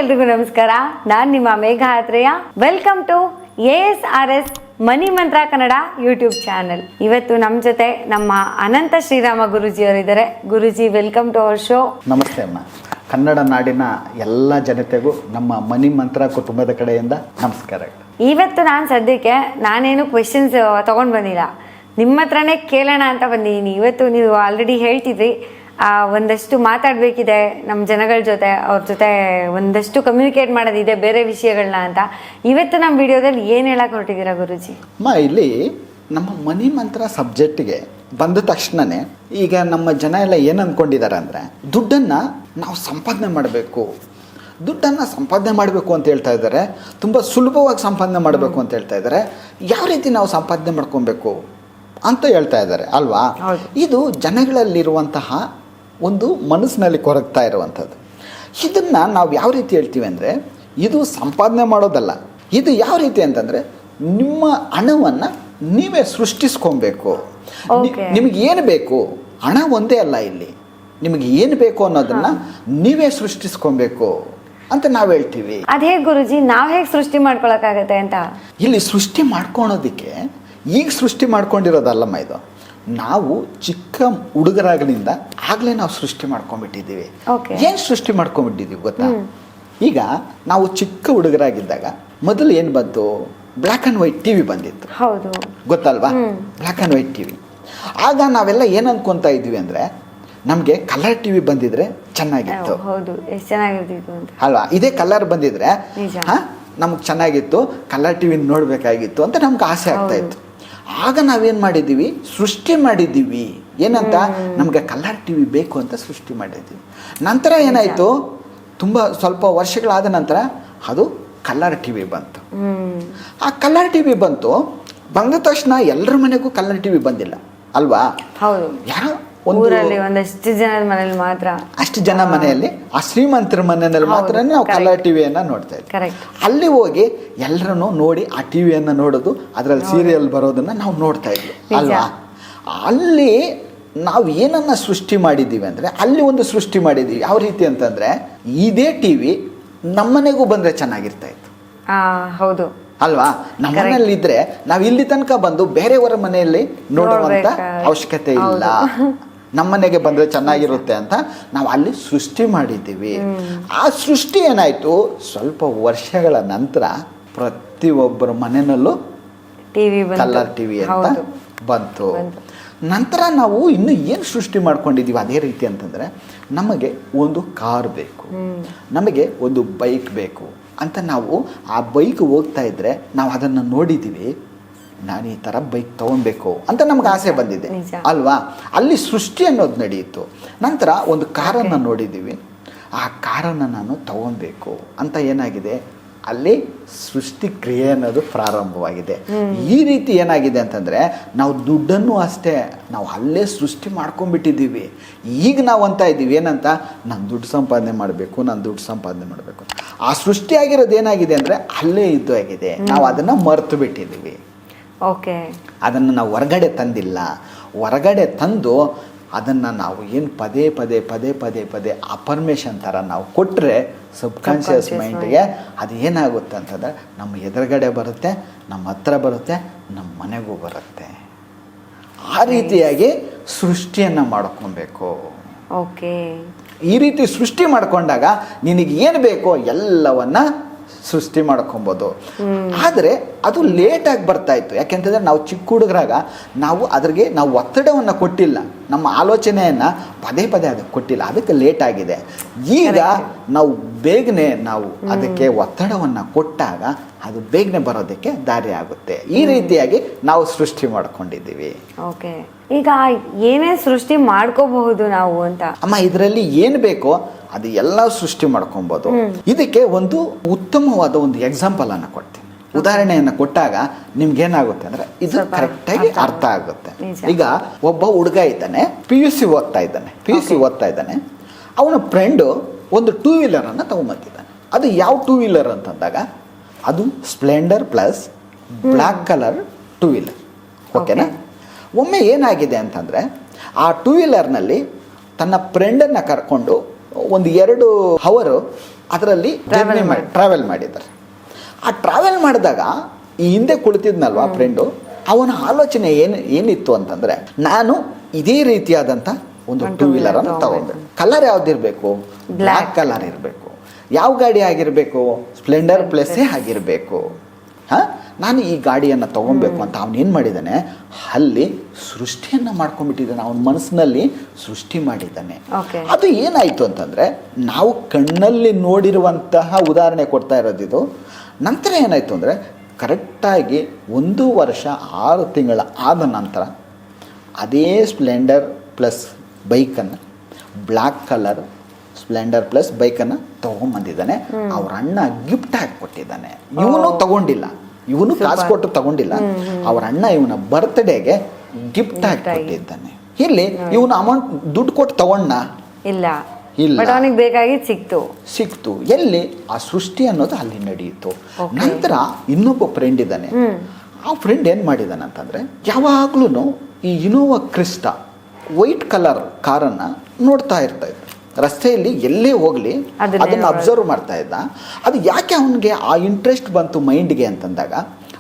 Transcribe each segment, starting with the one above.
ಎಲ್ರಿಗೂ ನಮಸ್ಕಾರ. ನಾನು ನಿಮ್ಮ ಮೇಘ ಆತ್ರೇಯ. ವೆಲ್ಕಮ್ ಟು ASRS ಮನಿ ಮಂತ್ರ ಕನ್ನಡ ಯೂಟ್ಯೂಬ್ ಚಾನಲ್. ಇವತ್ತು ನಮ್ಮ ಜೊತೆ ನಮ್ಮ ಅನಂತ ಶ್ರೀರಾಮ ಗುರುಜಿ ಅವರಿದ್ದಾರೆ. ಗುರುಜಿ, ವೆಲ್ಕಮ್ ಟು ಅವರ್ ಶೋ. ನಮಸ್ತೆ ಅಮ್ಮ. ಕನ್ನಡ ನಾಡಿನ ಎಲ್ಲ ಜನತೆಗೂ ನಮ್ಮ ಮನಿ ಮಂತ್ರ ಕುಟುಂಬದ ಕಡೆಯಿಂದ ನಮಸ್ಕಾರಗಳು. ಇವತ್ತು ನಾನು ಸದ್ಯಕ್ಕೆ ನಾನೇನು ಕ್ವೆಶನ್ಸ್ ತೊಗೊಂಡು ಬಂದಿಲ್ಲ, ನಿಮ್ಮ ಹತ್ರನೇ ಕೇಳೋಣ ಅಂತ ಬಂದಿದ್ದೀನಿ. ಇವತ್ತು ನೀವು ಆಲ್ರೆಡಿ ಹೇಳ್ತಿದ್ರಿ ಒಂದಷ್ಟು ಮಾತಾಡಬೇಕಿದೆ ನಮ್ಮ ಜನಗಳ ಜೊತೆ, ಅವ್ರ ಜೊತೆ ಒಂದಷ್ಟು ಕಮ್ಯುನಿಕೇಟ್ ಮಾಡೋದಿದೆ ಬೇರೆ ವಿಷಯಗಳನ್ನ ಅಂತ. ಇವತ್ತು ನಮ್ಮ ವಿಡಿಯೋದಲ್ಲಿ ಏನು ಹೇಳಕ್ಕೆ ಹೊರಟಿದ್ದೀರಾ ಗುರುಜಿ? ಅಮ್ಮ, ಇಲ್ಲಿ ನಮ್ಮ ಮನಿ ಮಂತ್ರ ಸಬ್ಜೆಕ್ಟ್ಗೆ ಬಂದ ತಕ್ಷಣನೇ ಈಗ ನಮ್ಮ ಜನ ಎಲ್ಲ ಏನು ಅಂದ್ಕೊಂಡಿದ್ದಾರೆ ಅಂದರೆ, ದುಡ್ಡನ್ನು ನಾವು ಸಂಪಾದನೆ ಮಾಡಬೇಕು, ದುಡ್ಡನ್ನು ಸಂಪಾದನೆ ಮಾಡಬೇಕು ಅಂತ ಹೇಳ್ತಾ ಇದ್ದಾರೆ. ತುಂಬ ಸುಲಭವಾಗಿ ಸಂಪಾದನೆ ಮಾಡಬೇಕು ಅಂತ ಹೇಳ್ತಾ ಇದ್ದಾರೆ. ಯಾವ ರೀತಿ ನಾವು ಸಂಪಾದನೆ ಮಾಡ್ಕೊಬೇಕು ಅಂತ ಹೇಳ್ತಾ ಇದ್ದಾರೆ ಅಲ್ವಾ? ಇದು ಜನಗಳಲ್ಲಿರುವಂತಹ ಒಂದು ಮನಸ್ಸಿನಲ್ಲಿ ಕೊರಗ್ತಾ ಇರುವಂಥದ್ದು. ಇದನ್ನು ನಾವು ಯಾವ ರೀತಿ ಹೇಳ್ತೀವಿ ಅಂದರೆ, ಇದು ಸಂಪಾದನೆ ಮಾಡೋದಲ್ಲ. ಇದು ಯಾವ ರೀತಿ ಅಂತಂದರೆ, ನಿಮ್ಮ ಹಣವನ್ನು ನೀವೇ ಸೃಷ್ಟಿಸ್ಕೊಬೇಕು. ನಿಮಗೆ ಏನು ಬೇಕು, ಹಣ ಒಂದೇ ಅಲ್ಲ, ಇಲ್ಲಿ ನಿಮಗೆ ಏನು ಬೇಕು ಅನ್ನೋದನ್ನು ನೀವೇ ಸೃಷ್ಟಿಸ್ಕೊಬೇಕು ಅಂತ ನಾವು ಹೇಳ್ತೀವಿ. ಅದೇ ಗುರುಜಿ, ನಾವು ಹೇಗೆ ಸೃಷ್ಟಿ ಮಾಡ್ಕೊಳಕ್ಕಾಗತ್ತೆ ಅಂತ? ಇಲ್ಲಿ ಸೃಷ್ಟಿ ಮಾಡ್ಕೊಳೋದಕ್ಕೆ ಈಗ ಸೃಷ್ಟಿ ಮಾಡ್ಕೊಂಡಿರೋದಲ್ಲಮ್ಮ, ಇದು ನಾವು ಚಿಕ್ಕ ಹುಡುಗರಾಗಲಿಂದ ಆಗಲೇ ನಾವು ಸೃಷ್ಟಿ ಮಾಡ್ಕೊಂಡ್ಬಿಟ್ಟಿದ್ದೀವಿ. ಏನು ಸೃಷ್ಟಿ ಮಾಡ್ಕೊಂಡ್ಬಿಟ್ಟಿದ್ದೀವಿ ಗೊತ್ತಾ? ಈಗ ನಾವು ಚಿಕ್ಕ ಹುಡುಗರಾಗಿದ್ದಾಗ ಮೊದಲು ಏನು ಬಂತು? ಬ್ಲ್ಯಾಕ್ ಆ್ಯಂಡ್ ವೈಟ್ ಟಿವಿ ಬಂದಿತ್ತು. ಹೌದು, ಗೊತ್ತಲ್ವಾ? Black and white TV. ಆಗ ನಾವೆಲ್ಲ ಏನು ಅನ್ಕೊತಾ ಇದ್ವಿ ಅಂದರೆ, ನಮಗೆ ಕಲರ್ ಟಿವಿ ಬಂದಿದ್ರೆ ಚೆನ್ನಾಗಿತ್ತು. ಹೌದು, ಎಷ್ಟು ಚೆನ್ನಾಗಿರ್ತಿತ್ತು ಅಂತ ಅಲ್ವಾ? ಇದೇ ಕಲರ್ ಬಂದಿದ್ರೆ ನಮಗೆ ಚೆನ್ನಾಗಿತ್ತು, ಕಲರ್ ಟಿವಿ ನೋಡಬೇಕಾಗಿತ್ತು ಅಂತ ನಮ್ಗೆ ಆಸೆ ಆಗ್ತಾ ಇತ್ತು. ಆಗ ನಾವೇನು ಮಾಡಿದ್ದೀವಿ? ಸೃಷ್ಟಿ ಮಾಡಿದ್ದೀವಿ. ಏನಂತ? ನಮಗೆ ಕಲರ್ ಟಿವಿ ಬೇಕು ಅಂತ ಸೃಷ್ಟಿ ಮಾಡಿದ್ದೀವಿ. ನಂತರ ಏನಾಯಿತು? ತುಂಬ ಸ್ವಲ್ಪ ವರ್ಷಗಳಾದ ನಂತರ ಅದು ಕಲರ್ ಟಿವಿ ಬಂತು. ಆ ಕಲರ್ ಟಿವಿ ಬಂದ ತಕ್ಷಣ ಎಲ್ಲರ ಮನೆಗೂ ಕಲರ್ ಟಿವಿ ಬಂದಿಲ್ಲ ಅಲ್ವಾ? ಹೌದು, ಯಾರೋ ಒಂದಷ್ಟು ಜನದ ಮನೆಯಲ್ಲಿ ಮಾತ್ರ, ಅಷ್ಟು ಜನ ಮನೆಯಲ್ಲಿ, ಆ ಶ್ರೀಮಂತರ ಮನೆಯಲ್ಲಿ ಮಾತ್ರ ನಾವು ಕಲರ್ ಟಿವಿಯನ್ನು ನೋಡ್ತಾ ಇದ್ವಿ. ಅಲ್ಲಿ ಹೋಗಿ ಎಲ್ಲರನ್ನು ನೋಡಿ ಆ ಟಿವಿಯನ್ನು ನೋಡೋದು, ಅದರಲ್ಲಿ ಸೀರಿಯಲ್ ಬರೋದನ್ನು ನಾವು ನೋಡ್ತಾ ಇದ್ವಿ ಅಲ್ವಾ? ಅಲ್ಲಿ ನಾವು ಏನನ್ನ ಸೃಷ್ಟಿ ಮಾಡಿದ್ದೀವಿ ಅಂದರೆ, ಅಲ್ಲಿ ಒಂದು ಸೃಷ್ಟಿ ಮಾಡಿದ್ದೀವಿ. ಯಾವ ರೀತಿ ಅಂತಂದರೆ, ಇದೇ ಟಿವಿ ನಮ್ಮನೆಗೂ ಬಂದರೆ ಚೆನ್ನಾಗಿರ್ತಾ ಇತ್ತು. ಹೌದು ಅಲ್ವಾ? ನಮ್ಮನೇಲಿ ಇದ್ರೆ ನಾವು ಇಲ್ಲಿ ತನಕ ಬಂದು ಬೇರೆಯವರ ಮನೆಯಲ್ಲಿ ನೋಡುವಂತ ಅವಶ್ಯಕತೆ ಇಲ್ಲ. ನಮ್ಮನೆಗೆ ಬಂದರೆ ಚೆನ್ನಾಗಿರುತ್ತೆ ಅಂತ ನಾವು ಅಲ್ಲಿ ಸೃಷ್ಟಿ ಮಾಡಿದ್ದೀವಿ. ಆ ಸೃಷ್ಟಿ ಏನಾಯಿತು? ಸ್ವಲ್ಪ ವರ್ಷಗಳ ನಂತರ ಪ್ರತಿಯೊಬ್ಬರ ಮನೆಯಲ್ಲೂ ಕಲರ್ ಟಿವಿ ಅಂತ ಬಂತು. ನಂತರ ನಾವು ಇನ್ನು ಏನು ಸೃಷ್ಟಿ ಮಾಡ್ಕೊಂಡಿದ್ದೀವಿ ಅದೇ ರೀತಿ ಅಂತಂದರೆ, ನಮಗೆ ಒಂದು ಕಾರ್ ಬೇಕು, ನಮಗೆ ಒಂದು ಬೈಕ್ ಬೇಕು ಅಂತ ನಾವು ಆ ಬೈಕ್ ಹೋಗ್ತಾ ಇದ್ದರೆ ನಾವು ಅದನ್ನು ನೋಡಿದ್ದೀವಿ. ನಾನು ಈ ಥರ ಬೈಕ್ ತೊಗೊಳ್ಬೇಕು ಅಂತ ನಮ್ಗೆ ಆಸೆ ಬಂದಿದೆ ಅಲ್ವಾ? ಅಲ್ಲಿ ಸೃಷ್ಟಿ ಅನ್ನೋದು ನಡೆಯಿತು. ನಂತರ ಒಂದು ಕಾರನ್ನು ನೋಡಿದ್ದೀವಿ, ಆ ಕಾರನ್ನು ನಾನು ತೊಗೊಳ್ಬೇಕು ಅಂತ ಏನಾಗಿದೆ? ಅಲ್ಲಿ ಸೃಷ್ಟಿ ಕ್ರಿಯೆ ಅನ್ನೋದು ಪ್ರಾರಂಭವಾಗಿದೆ. ಈ ರೀತಿ ಏನಾಗಿದೆ ಅಂತಂದರೆ, ನಾವು ದುಡ್ಡನ್ನು ಅಷ್ಟೇ ನಾವು ಅಲ್ಲೇ ಸೃಷ್ಟಿ ಮಾಡ್ಕೊಂಡ್ಬಿಟ್ಟಿದ್ದೀವಿ. ಈಗ ನಾವು ಅಂತ ಇದ್ದೀವಿ ಏನಂತ? ನಾನು ದುಡ್ಡು ಸಂಪಾದನೆ ಮಾಡಬೇಕು, ನಾನು ದುಡ್ಡು ಸಂಪಾದನೆ ಮಾಡಬೇಕು. ಆ ಸೃಷ್ಟಿಯಾಗಿರೋದು ಏನಾಗಿದೆ ಅಂದರೆ ಅಲ್ಲೇ ಇದ್ದು ಆಗಿದೆ. ನಾವು ಅದನ್ನು ಮರೆತು ಬಿಟ್ಟಿದ್ದೀವಿ. ಅದನ್ನು ನಾವು ಹೊರಗಡೆ ತಂದಿಲ್ಲ. ಹೊರಗಡೆ ತಂದು ಅದನ್ನು ನಾವು ಏನು ಪದೇ ಪದೇ ಅಫರ್ಮೇಷನ್ ಥರ ನಾವು ಕೊಟ್ಟರೆ ಸಬ್ಕಾನ್ಷಿಯಸ್ ಮೈಂಡ್ಗೆ ಅದು ಏನಾಗುತ್ತೆ ಅಂತಂದರೆ, ನಮ್ಮ ಎದುರುಗಡೆ ಬರುತ್ತೆ, ನಮ್ಮ ಹತ್ರ ಬರುತ್ತೆ, ನಮ್ಮ ಮನೆಗೂ ಬರುತ್ತೆ. ಆ ರೀತಿಯಾಗಿ ಸೃಷ್ಟಿಯನ್ನು ಮಾಡ್ಕೊಬೇಕು. ಈ ರೀತಿ ಸೃಷ್ಟಿ ಮಾಡ್ಕೊಂಡಾಗ ನಿನಗೆ ಏನು ಬೇಕೋ ಎಲ್ಲವನ್ನ ಸೃಷ್ಟಿ ಮಾಡ್ಕೊಬೋದು. ಆದರೆ ಅದು ಲೇಟಾಗಿ ಬರ್ತಾ ಇತ್ತು. ಯಾಕೆಂತಂದರೆ ನಾವು ಚಿಕ್ಕ ಹುಡುಗರಾಗ ನಾವು ಒತ್ತಡವನ್ನು ಕೊಟ್ಟಿಲ್ಲ, ನಮ್ಮ ಆಲೋಚನೆಯನ್ನು ಪದೇ ಅದಕ್ಕೆ ಕೊಟ್ಟಿಲ್ಲ, ಅದಕ್ಕೆ ಲೇಟ್ ಆಗಿದೆ. ಈಗ ನಾವು ಬೇಗನೆ ಅದಕ್ಕೆ ಒತ್ತಡವನ್ನು ಕೊಟ್ಟಾಗ ಅದು ಬೇಗನೆ ಬರೋದಕ್ಕೆ ದಾರಿ ಆಗುತ್ತೆ. ಈ ರೀತಿಯಾಗಿ ನಾವು ಸೃಷ್ಟಿ ಮಾಡ್ಕೊಂಡಿದ್ದೀವಿ. ಈಗ ಏನೇ ಸೃಷ್ಟಿ ಮಾಡ್ಕೋಬಹುದು ನಾವು ಅಂತ ಅಮ್ಮ, ಇದರಲ್ಲಿ ಏನು ಬೇಕೋ ಅದು ಎಲ್ಲ ಸೃಷ್ಟಿ ಮಾಡ್ಕೊಬೋದು. ಇದಕ್ಕೆ ಒಂದು ಉತ್ತಮವಾದ ಒಂದು ಎಕ್ಸಾಂಪಲ್ ಅನ್ನು ಕೊಡ್ತೀನಿ. ಉದಾಹರಣೆಯನ್ನು ಕೊಟ್ಟಾಗ ನಿಮ್ಗೇನಾಗುತ್ತೆ ಅಂದರೆ ಇದು ಕರೆಕ್ಟಾಗಿ ಅರ್ಥ ಆಗುತ್ತೆ. ಈಗ ಒಬ್ಬ ಹುಡುಗ ಇದ್ದಾನೆ, PUC ಓದ್ತಾ ಇದ್ದಾನೆ. ಅವನ ಫ್ರೆಂಡು ಒಂದು 2 ವೀಲರನ್ನು ತಗೊಂಬಂದಿದ್ದಾನೆ. ಅದು ಯಾವ 2 ವೀಲರ್ ಅಂತಂದಾಗ, ಅದು Splendor plus black colour 2 wheeler. ಓಕೆನಾ? ಒಮ್ಮೆ ಏನಾಗಿದೆ ಅಂತಂದರೆ, ಆ 2 ವೀಲರ್ನಲ್ಲಿ ತನ್ನ ಫ್ರೆಂಡನ್ನು ಕರ್ಕೊಂಡು ಒಂದು 2 ಅವರು ಅದರಲ್ಲಿ ಟ್ರಾವೆಲ್ ಮಾಡಿದ್ದಾರೆ. ಆ ಟ್ರಾವೆಲ್ ಮಾಡಿದಾಗ ಈ ಹಿಂದೆ ಕುಳಿತಿದ್ನಲ್ವಾ ಫ್ರೆಂಡು, ಅವನ ಆಲೋಚನೆ ಏನಿತ್ತು ಅಂತಂದರೆ, ನಾನು ಇದೇ ರೀತಿಯಾದಂಥ ಒಂದು 2 ವೀಲರನ್ನು ತಗೊಂಡೆ. ಕಲರ್ ಯಾವ್ದಿರಬೇಕು? ಬ್ಲ್ಯಾಕ್ ಕಲರ್ ಇರಬೇಕು. ಯಾವ ಗಾಡಿ ಆಗಿರಬೇಕು? ಸ್ಪ್ಲೆಂಡರ್ ಪ್ಲಸ್ಸೇ ಆಗಿರಬೇಕು. ನಾನು ಈ ಗಾಡಿಯನ್ನು ತೊಗೊಬೇಕು ಅಂತ ಅವನೇನು ಮಾಡಿದ್ದಾನೆ, ಅಲ್ಲಿ ಸೃಷ್ಟಿಯನ್ನು ಮಾಡ್ಕೊಂಡ್ಬಿಟ್ಟಿದ್ದಾನೆ. ಅವನ ಮನಸ್ಸಿನಲ್ಲಿ ಸೃಷ್ಟಿ ಮಾಡಿದ್ದಾನೆ. ಅದು ಏನಾಯಿತು ಅಂತಂದರೆ, ನಾವು ಕಣ್ಣಲ್ಲಿ ನೋಡಿರುವಂತಹ ಉದಾಹರಣೆ ಕೊಡ್ತಾ ಇರೋದಿದು. ನಂತರ ಏನಾಯಿತು ಅಂದರೆ, ಕರೆಕ್ಟಾಗಿ 1 ವರ್ಷ 6 ತಿಂಗಳ ಆದ ನಂತರ ಅದೇ ಸ್ಪ್ಲೆಂಡರ್ ಪ್ಲಸ್ ಬೈಕನ್ನು, ಬ್ಲ್ಯಾಕ್ ಕಲರ್ ಸ್ಪ್ಲೆಂಡರ್ ಪ್ಲಸ್ ಬೈಕನ್ನು ತೊಗೊಂಬಂದಿದ್ದಾನೆ. ಅವ್ರ ಅಣ್ಣ ಗಿಫ್ಟ್ ಹಾಕಿ ಕೊಟ್ಟಿದ್ದಾನೆ. ಇವನು ತಗೊಂಡಿಲ್ಲ, ಇವನು ಕಾಸು ಕೊಟ್ಟು ತಗೊಂಡಿಲ್ಲ. ಅವ್ರ ಅಣ್ಣ ಇವನ ಬರ್ತ್ಡೇಗೆ ಗಿಫ್ಟ್ ಹಾಕಿ ಕೊಟ್ಟಿದ್ದಾನೆ. ಇಲ್ಲಿ ಇವನು ಅಮೌಂಟ್ ದುಡ್ಡು ಕೊಟ್ಟು ತಗೊಂಡ ಇಲ್ಲ, ಅವನಿಗೆ ಬೇಕಾಗಿದ್ದು ಸಿಕ್ತು. ಎಲ್ಲಿ? ಆ ಸೃಷ್ಟಿ ಅನ್ನೋದು ಅಲ್ಲಿ ನಡೆಯಿತು. ನಂತರ ಇನ್ನೊಬ್ಬ ಫ್ರೆಂಡ್ ಇದ್ದಾನೆ. ಆ ಫ್ರೆಂಡ್ ಏನು ಮಾಡಿದ್ದಾನೆ ಅಂತಂದರೆ, ಯಾವಾಗ್ಲೂ ಈ ಇನೋವಾ ಕ್ರಿಸ್ಟಾ ವೈಟ್ ಕಲರ್ ಕಾರನ್ನು ನೋಡ್ತಾ ಇರ್ತಾ ಇದ್ದ. ರಸ್ತೆಯಲ್ಲಿ ಎಲ್ಲೇ ಹೋಗಲಿ ಅದನ್ನು ಅಬ್ಸರ್ವ್ ಮಾಡ್ತಾ ಇದ್ದ. ಅದು ಯಾಕೆ ಅವನಿಗೆ ಆ ಇಂಟ್ರೆಸ್ಟ್ ಬಂತು ಮೈಂಡ್ಗೆ ಅಂತಂದಾಗ,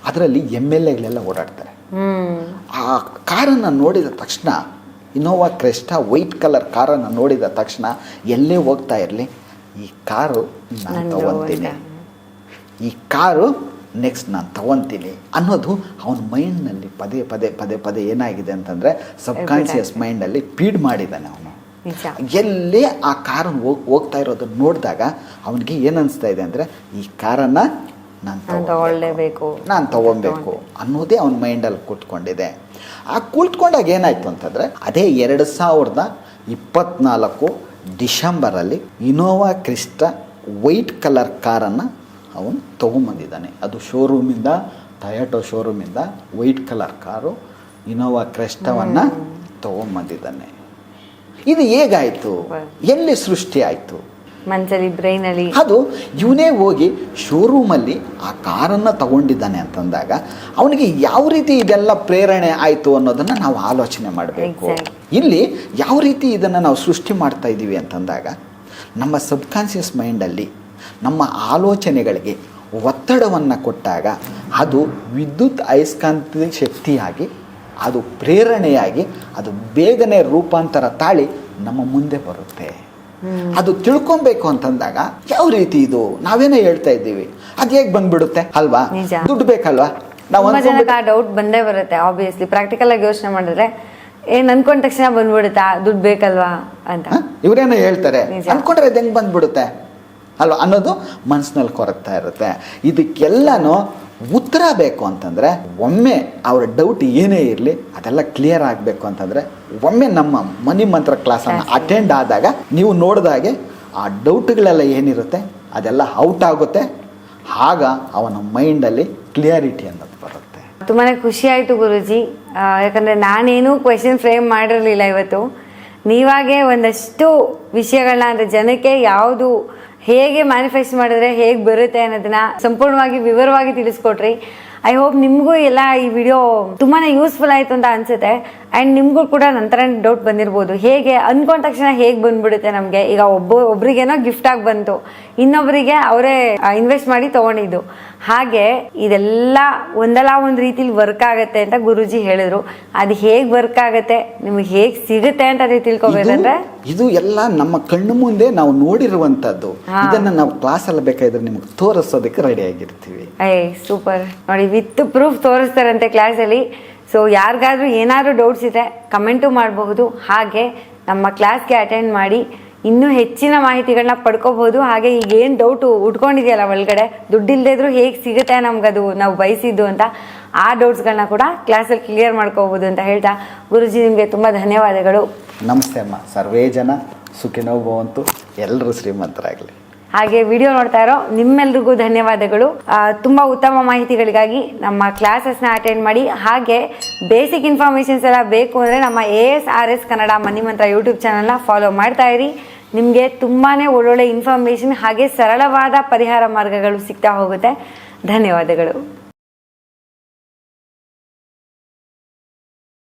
ಅದರಲ್ಲಿ MLAಗಳೆಲ್ಲ ಓಡಾಡ್ತಾರೆ. ಆ ಕಾರನ್ನು ನೋಡಿದ ತಕ್ಷಣ, ಇನೋವಾ ಕ್ರಿಸ್ಟಾ ವೈಟ್ ಕಲರ್ ಕಾರನ್ನು ನೋಡಿದ ತಕ್ಷಣ, ಎಲ್ಲೇ ಹೋಗ್ತಾ ಇರಲಿ ಈ ಕಾರು ನಾನು ತಗೊತೀನಿ, ಈ ಕಾರು ನೆಕ್ಸ್ಟ್ ನಾನು ತಗೊತೀನಿ ಅನ್ನೋದು ಅವನ ಮೈಂಡ್ನಲ್ಲಿ ಪದೇ ಪದೇ ಪದೇ ಪದೇ ಏನಾಗಿದೆ ಅಂತಂದರೆ, ಸಬ್ಕಾನ್ಷಿಯಸ್ ಮೈಂಡಲ್ಲಿ ಫೀಡ್ ಮಾಡಿದ್ದಾನೆ ಅವನು. ಎಲ್ಲೇ ಆ ಕಾರನ್ನು ಹೋಗ್ತಾ ಇರೋದನ್ನು ನೋಡಿದಾಗ ಅವನಿಗೆ ಏನು ಅನಿಸ್ತಾ ಇದೆ ಅಂದರೆ, ಈ ಕಾರನ್ನು ನಾನು ತಗೊಬೇಕು ಅನ್ನೋದೇ ಅವನ ಮೈಂಡಲ್ಲಿ ಕೂತ್ಕೊಂಡಿದೆ. ಆ ಕೂತ್ಕೊಂಡಾಗ ಏನಾಯಿತು ಅಂತಂದರೆ, ಅದೇ 2024 ಡಿಸೆಂಬರಲ್ಲಿ ಇನೋವಾ ಕ್ರಿಸ್ಟಾ ವೈಟ್ ಕಲರ್ ಕಾರನ್ನು ಅವನು ತೊಗೊಂಬಂದಿದ್ದಾನೆ. ಅದು ಶೋರೂಮಿಂದ, ಟೊಯೋಟೋ ಶೋರೂಮಿಂದ ವೈಟ್ ಕಲರ್ ಕಾರು ಇನೋವಾ ಕ್ರಿಸ್ಟಾವನ್ನು ತೊಗೊಂಬಂದಿದ್ದಾನೆ. ಇದು ಹೇಗಾಯಿತು? ಎಲ್ಲಿ ಸೃಷ್ಟಿ ಆಯಿತು? ಮನಸ್ಸಲ್ಲಿ, ಬ್ರೈನಲ್ಲಿ. ಅದು ಇವನೇ ಹೋಗಿ ಶೋರೂಮಲ್ಲಿ ಆ ಕಾರನ್ನು ತಗೊಂಡಿದ್ದಾನೆ ಅಂತಂದಾಗ ಅವನಿಗೆ ಯಾವ ರೀತಿ ಇದೆಲ್ಲ ಪ್ರೇರಣೆ ಆಯಿತು ಅನ್ನೋದನ್ನು ನಾವು ಆಲೋಚನೆ ಮಾಡಬೇಕು. ಇಲ್ಲಿ ಯಾವ ರೀತಿ ಇದನ್ನು ನಾವು ಸೃಷ್ಟಿ ಮಾಡ್ತಾ ಇದ್ದೀವಿ ಅಂತಂದಾಗ, ನಮ್ಮ ಸಬ್ಕಾನ್ಷಿಯಸ್ ಮೈಂಡಲ್ಲಿ ನಮ್ಮ ಆಲೋಚನೆಗಳಿಗೆ ಒತ್ತಡವನ್ನು ಕೊಟ್ಟಾಗ ಅದು ವಿದ್ಯುತ್ ಅಯಸ್ಕಾಂತ ಶಕ್ತಿಯಾಗಿ, ಅದು ಪ್ರೇರಣೆಯಾಗಿ, ಅದು ಬೇಗನೆ ರೂಪಾಂತರ ತಾಳಿ ನಮ್ಮ ಮುಂದೆ ಬರುತ್ತೆ. ಅದು ತಿಳ್ಕೊಬೇಕು ಅಂತಂದಾಗ, ಯಾವ ರೀತಿ ಇದು ನಾವೇನೋ ಹೇಳ್ತಾ ಇದ್ದೀವಿ, ಅದು ಹೇಗೆ ಬಂದ್ಬಿಡುತ್ತೆ ಅಲ್ವಾ? ದುಡ್ಡು ಬೇಕಲ್ವಾ? ನಾವು ಡೌಟ್ ಬಂದೇ ಬರುತ್ತೆ. ಆಬ್ವಿಯಸ್ಲಿ ಪ್ರಾಕ್ಟಿಕಲ್ ಆಗಿ ಯೋಚನೆ ಮಾಡಿದ್ರೆ ಅನ್ಕೊಂಡ ತಕ್ಷಣ ಬಂದ್ಬಿಡುತ್ತಾ ದುಡ್ಡು ಬೇಕಲ್ವಾ ಅಂತ. ಇವರೇನೋ ಹೇಳ್ತಾರೆ, ಅನ್ಕೊಂಡ್ರೆ ಅದು ಹೆಂಗೆ ಬಂದ್ಬಿಡುತ್ತೆ ಅಲ್ವಾ ಅನ್ನೋದು ಮನಸ್ಸಿನಲ್ಲಿ ಕೊರಗ್ತಾ ಇರುತ್ತೆ. ಇದಕ್ಕೆಲ್ಲನೂ ಉತ್ತರ ಬೇಕು ಅಂತಂದರೆ, ಒಮ್ಮೆ ಅವರ ಡೌಟ್ ಏನೇ ಇರಲಿ ಅದೆಲ್ಲ ಕ್ಲಿಯರ್ ಆಗಬೇಕು ಅಂತಂದರೆ, ಒಮ್ಮೆ ನಮ್ಮ ಮನಿ ಮಂತ್ರ ಕ್ಲಾಸನ್ನು ಅಟೆಂಡ್ ಆದಾಗ ನೀವು ನೋಡಿದಾಗೆ ಆ ಡೌಟ್ಗಳೆಲ್ಲ ಏನಿರುತ್ತೆ ಅದೆಲ್ಲ ಔಟ್ ಆಗುತ್ತೆ. ಆಗ ಅವನ ಮೈಂಡಲ್ಲಿ ಕ್ಲಿಯರಿಟಿ ಅನ್ನೋದು ಬರುತ್ತೆ. ತುಂಬಾ ಖುಷಿ ಆಯಿತು ಗುರೂಜಿ, ಯಾಕಂದರೆ ನಾನೇನು ಕ್ವೆಶನ್ ಫ್ರೇಮ್ ಮಾಡಿರಲಿಲ್ಲ ಇವತ್ತು. ನೀವಾಗೆ ಒಂದಷ್ಟು ವಿಷಯಗಳನ್ನ, ಅಂದರೆ ಜನಕ್ಕೆ ಯಾವುದು ಹೇಗೆ ಮ್ಯಾನಿಫೆಸ್ಟ್ ಮಾಡಿದ್ರೆ ಹೇಗೆ ಬರುತ್ತೆ ಅನ್ನೋದನ್ನ ಸಂಪೂರ್ಣವಾಗಿ ವಿವರವಾಗಿ ತಿಳಿಸ್ಕೊಟ್ರಿ. ಐ ಹೋಪ್ ನಿಮಗೂ ಎಲ್ಲ ಈ ವಿಡಿಯೋ ತುಂಬಾ ಯೂಸ್ಫುಲ್ ಆಯಿತು ಅಂತ ಅನಿಸುತ್ತೆ. ಆ್ಯಂಡ್ ನಿಮಗೂ ಕೂಡ ನಂತರ ಡೌಟ್ ಬಂದಿರ್ಬೋದು, ಹೇಗೆ ಅಂದ್ಕೊಂಡ ತಕ್ಷಣ ಹೇಗೆ ಬಂದ್ಬಿಡುತ್ತೆ ನಮಗೆ. ಈಗ ಒಬ್ರಿಗೇನೋ ಗಿಫ್ಟಾಗಿ ಬಂತು, ಇನ್ನೊಬ್ಬರಿಗೆ ಅವರೇ ಇನ್ವೆಸ್ಟ್ ಮಾಡಿ ತೊಗೊಂಡಿದ್ದು. ಹಾಗೆ ಇದೆಲ್ಲ ಒಂದಲ್ಲ ಒಂದು ರೀತಿಲಿ ವರ್ಕ್ ಆಗುತ್ತೆ ಅಂತ ಗುರೂಜಿ ಹೇಳಿದ್ರು. ಅದು ಹೇಗೆ ವರ್ಕ್ ಆಗುತ್ತೆ, ನಿಮಗೆ ಹೇಗೆ ಸಿಗುತ್ತೆ ಅಂತ ನೀವು ತಿಳ್ಕೊಬೇಕಂದ್ರೆ, ಇದು ಎಲ್ಲ ನಮ್ಮ ಕಣ್ಣು ಮುಂದೆ ನಾವು ನೋಡಿರುವಂಥದ್ದು. ಇದನ್ನು ನಾವು ಕ್ಲಾಸಲ್ಲಿ ಬೇಕಾದ್ರೆ ನಿಮ್ಗೆ ತೋರಿಸೋದಕ್ಕೆ ರೆಡಿ ಆಗಿರ್ತೀವಿ. ಸೂಪರ್ ನೋಡಿ, ವಿತ್ ಪ್ರೂಫ್ ತೋರಿಸ್ತಾರಂತೆ ಕ್ಲಾಸಲ್ಲಿ. ಸೊ ಯಾರಿಗಾದ್ರೂ ಏನಾದರೂ ಡೌಟ್ಸ್ ಇದೆ ಕಮೆಂಟು ಮಾಡಬಹುದು. ಹಾಗೆ ನಮ್ಮ ಕ್ಲಾಸ್ಗೆ ಅಟೆಂಡ್ ಮಾಡಿ ಇನ್ನೂ ಹೆಚ್ಚಿನ ಮಾಹಿತಿಗಳನ್ನ ಪಡ್ಕೋಬಹುದು. ಹಾಗೆ ಈಗ ಏನು ಡೌಟು ಉಟ್ಕೊಂಡಿದೆಯಲ್ಲ ಒಳಗಡೆ, ದುಡ್ಡಿಲ್ಲದೆ ಇದ್ರೂ ಹೇಗೆ ಸಿಗುತ್ತೆ ನಮಗದು ನಾವು ಬಯಸಿದ್ದು ಅಂತ, ಆ ಡೌಟ್ಸ್ಗಳನ್ನ ಕೂಡ ಕ್ಲಾಸಲ್ಲಿ ಕ್ಲಿಯರ್ ಮಾಡ್ಕೋಬೋದು ಅಂತ ಹೇಳ್ತಾ, ಗುರೂಜಿ ನಿಮಗೆ ತುಂಬ ಧನ್ಯವಾದಗಳು. ನಮಸ್ತೆ ಅಮ್ಮ. ಸರ್ವೇ ಜನ ಸುಖಿನೋ ಭವಂತು. ಎಲ್ಲರೂ ಶ್ರೀಮಂತರಾಗಲಿ. ಹಾಗೆ ವಿಡಿಯೋ ನೋಡ್ತಾ ಇರೋ ನಿಮ್ಮೆಲ್ರಿಗೂ ಧನ್ಯವಾದಗಳು. ತುಂಬ ಉತ್ತಮ ಮಾಹಿತಿಗಳಿಗಾಗಿ ನಮ್ಮ ಕ್ಲಾಸಸ್ನ ಅಟೆಂಡ್ ಮಾಡಿ. ಹಾಗೆ ಬೇಸಿಕ್ ಇನ್ಫಾರ್ಮೇಷನ್ಸ್ ಎಲ್ಲ ಬೇಕು ಅಂದರೆ ನಮ್ಮ ASRS ಕನ್ನಡ ಮನಿ ಮಂತ್ರ ಯೂಟ್ಯೂಬ್ ಚಾನಲ್ನ ಫಾಲೋ ಮಾಡ್ತಾ ಇರಿ. ನಿಮಗೆ ತುಂಬಾ ಒಳ್ಳೊಳ್ಳೆ ಇನ್ಫಾರ್ಮೇಷನ್ ಹಾಗೆ ಸರಳವಾದ ಪರಿಹಾರ ಮಾರ್ಗಗಳು ಸಿಗ್ತಾ ಹೋಗುತ್ತೆ. ಧನ್ಯವಾದಗಳು.